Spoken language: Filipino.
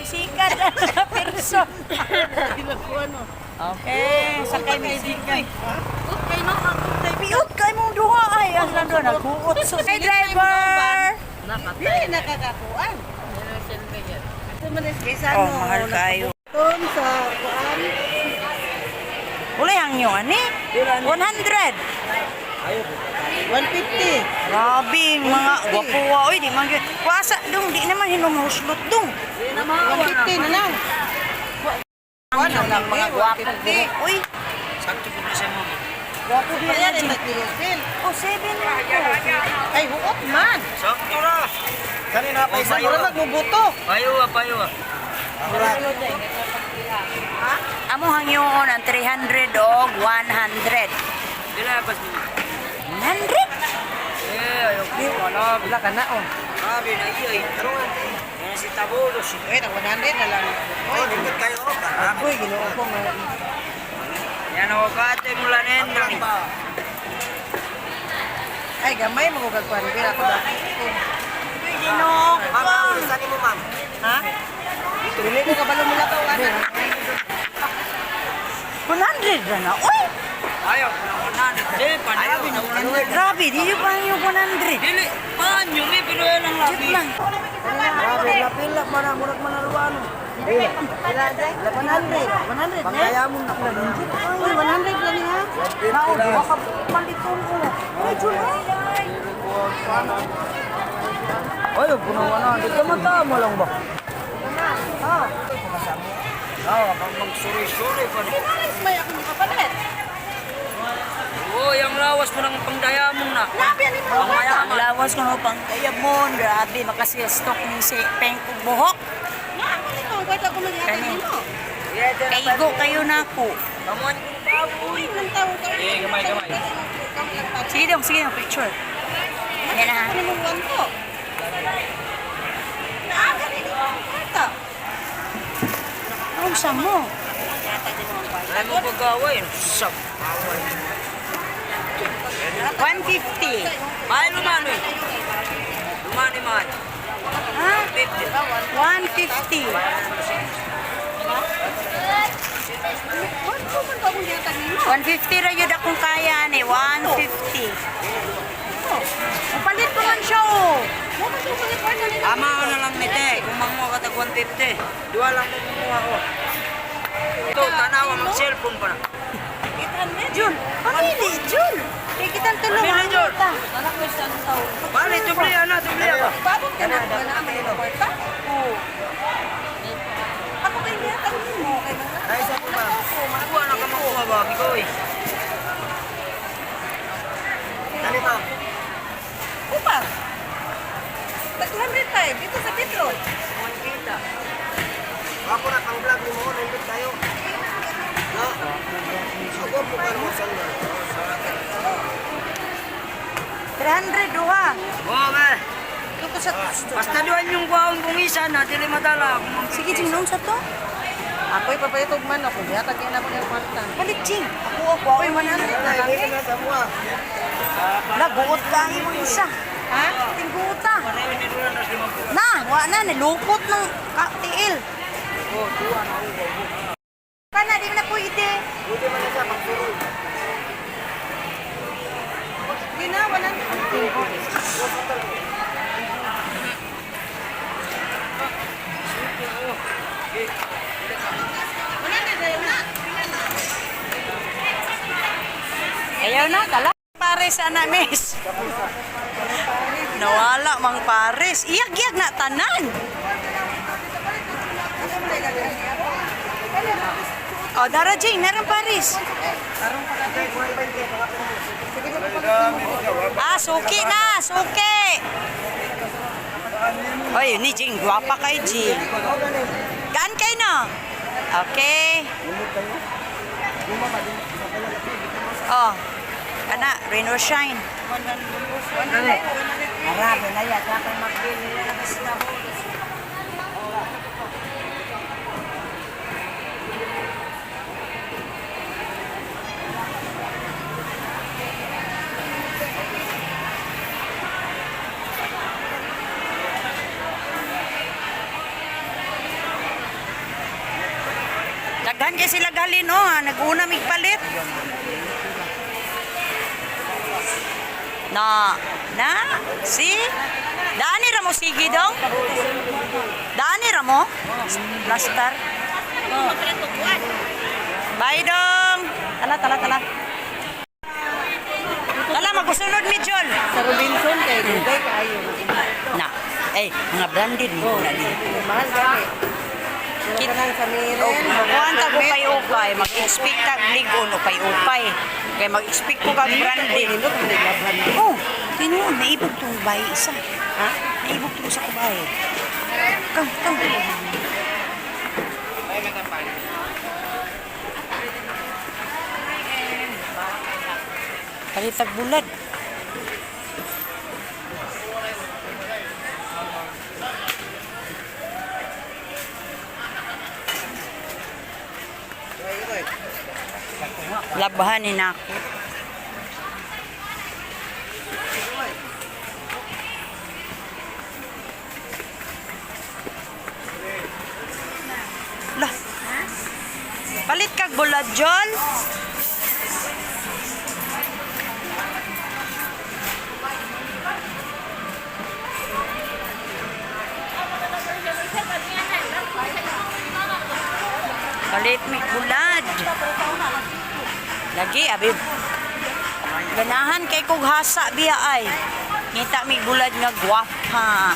bisikan na person. Okay, sakay bisikan. Okay, no? Piot kay mong duha ay asa do nagbuot so. Hey driver. Dili nakakakuan. Oh, mahal kayo. Ton sa kuan. Uli hangyo ani? 100. 150. Grabe mga gwapuwa oy di man gyud. Kuasa dong di naman hinumuslot dong. 150 na lang. Ano lang mga gwapo diri. Uy, Sakto po na siya mo. gwapo di Kaya na rin Jing. nagpilupil. Oh, 7 lang ko. Ay, huot man. Sakto na. Kanina pa isa, Mura magbubuto. Payo ah. Amo hangyoon ang 300 o 100. Dila pas mo. 100? Ayaw. Wala, bila ka na, oh. Grabe na iya. Tarungan. Yan si Tabolos. Eh, nag 100 na lang. Oh, dikit kayo. Uy, ginoo ko nga. Yan ako kate mula nendang. Ay, gamay mo ko gagpan. Bila ko dati. Ginoo ko. Saan mo ma'am? Ha? Dili ko kabalo mula to, ano? 100 na na. Uy, Ayaw. Dili pa na. grabe, di nyo pa yung 100. Dili. Panyo. May pinuha lang Cute labi. lang. Grabe, lapila, murag manaruano. Pila, Jay? 100 na? Kaya mo na. Uy, 100 lang niya. Nao, buwa ka paliton ko. Uy, Jun, Ay, puno na. Di ka matama lang ba? Pag magsuri-suri pa. May ako makapalit. Oh, yung lawas mo ng pangdayamong na. Grabe, ano mo? ang lawas ko no pang kayamon. Grabe, makasiyastok ni si Pengkog Buhok. Nga, ako nito. Ba't ako mag-iatay mo? Kaigo kayo na ako. Kamuan ko ng baboy. Ilang taon ka? Eh, gamay. Sige dong, picture. Yan na. Ano mong buwan ko? Naaga rin yung kata. Ang sa mo. Ay mo pag-away. Sap. 150. Mahal lumano eh. Lumano man. Ha? 50. 150. Buwan ko man ka mong iatay mo? 150 ra yun akong kaya ni 150. Mapalit ko man siya oh. Bakit mo pag-iatay na nila? Tama ko na lang ni Te. Kung manguha ka tag 150. Dua lang mo kumuha ko. Ito, tanawa mag-cellphone pa na. 800? Jun, pamili, Jun. Kaya kitang tulungan Pamili, Jun. kita. Anak ko sa anong taon? Bali, tubliya na ka. Babot ka na. Wala naman yung kwarta? Oo. Ako kayo iatay mo. Ay, sa po ba? Makuha na ka makuha ba, amigo eh. Dali ma'am. Upa. Tag 200 tayo. Dito sa Petro. Ako na pang vlog ni mo, nandun tayo. No? Ako po ka naman saan na. 300 duha. Oo, be. Dito sa Basta doon yung buhaong bungisan na, dili madala. Sige, Jing, nung sa to. Ako'y papayatog man ako. Iatag na ako ng kwarta. Palit, Jing. Ako, ay 100 na lang eh. Naguot ka mo isa. Ha? Tingguta. Na, wa na, nilupot ng tiil. Kana, di mo na pwede. Hindi na, wala na. Wala na, dahil na. Ayaw na, kala. Pares, ana, miss. Nawala mang pares. Iyag-iyag na tanan. O, Dara Jane, meron pares. Ah, suki na, suki. Oy, ni Jing, guwapa kay Jing. Gaan kayo na. Okay. Oh, kana, rain or shine. Marami na yan. Dapat magbili na ng isda. Saan kaya sila galin oh? Nag-una mig palit. Na, si? Daani ra mo sige dong? Daani ra mo? Plaster. Bye dong. Tala. Tala, magkusunod mi, Jol. Sa Robinson kay Dugay kaayo. Na, mga branded mo na din. Mahal gani. Kita nang sa Miren. Kuhan ka ko kay Upay, mag-expect kag ligon o kay Upay. Kaya mag-expect ko kag branded. Oh, tinuon, naibog tong bahay isa. Ha? Naibog tong sa kubay. Come. Palitag bulad. Labahanin ako. Lah. Palit kag bulad, Jol. Palit mi bulad. Lagi, abib. Ganahan kay kog hasa biya ay. Ngita mi bulad nga gwapa.